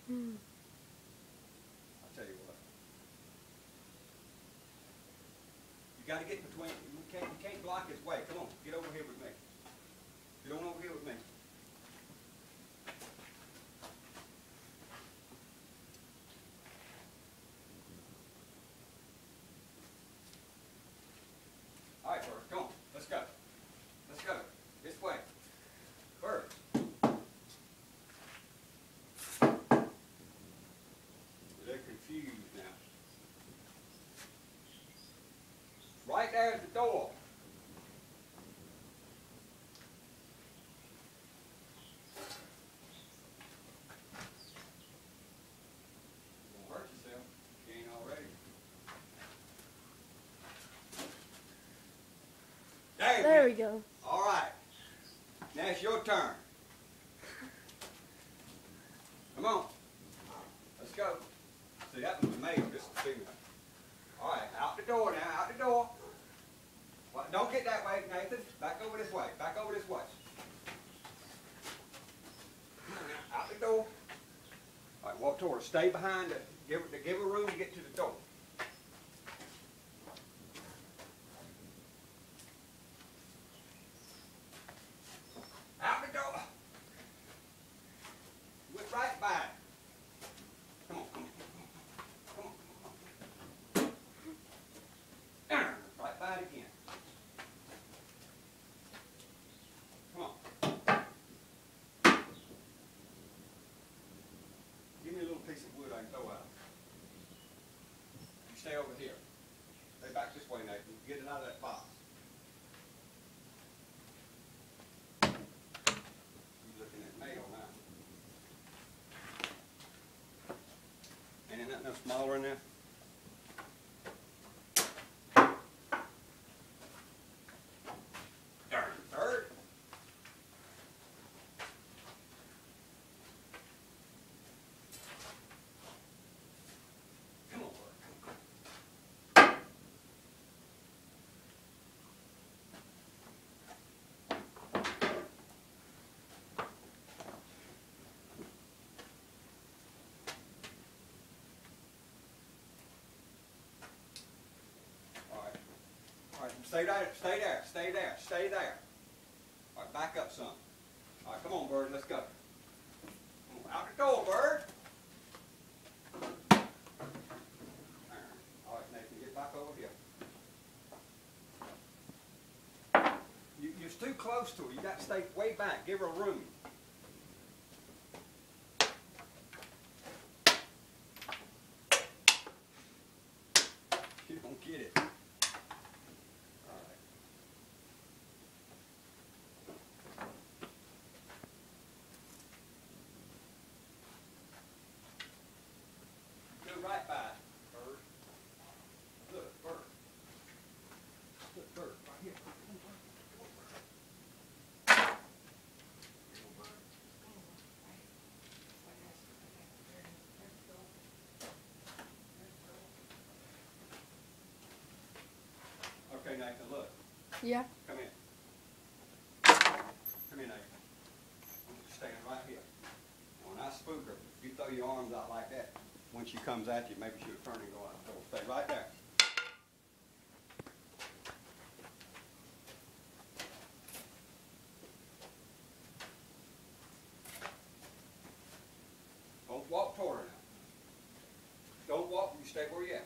I'll tell you what. You got to get between. You can't block his way. Come on, get over here with me. Get on over here with me. All right, Bird, come on. Let's go. Let's go. This way. Bird. They're confused now. Right there at the door. You're gonna hurt yourself if you ain't already. There we go. All right. Now it's your turn. Come on. Let's go. See, that was the male. This is the female. All right, out the door now. Out the door. Well, don't get that way, Nathan. Back over this way. Back over this way. Out the door. All right, walk toward her. Stay behind it. Give her room to get to the door. Out the door. Went right by it. Come on, come on, come on, come on, come on. Right by it again. Come on. Give me a little piece of wood I can throw out. You stay over here. Stay back this way, Nathan. Get it out of that box. You're looking at mail now. Ain't that no smaller in there? Third. Come on, Bert. All right, stay there, stay there, stay there, stay there. All right, back up some. All right, come on, Bird, let's go. Come on, out the door, Bird. All right, Nathan, get back over here. You're too close to her. You got to stay way back. Give her room. You don't get it. Right by it, Bird. Look, Bird. Look, Bird, right here. Okay, Nathan, look. Yeah. Come in. Come in, Nathan. I'm just standing right here. When I spook her, if you throw your arms out like that, when she comes at you, maybe she'll turn and go out the door. Stay right there. Don't walk toward her now. Don't walk, you stay where you at.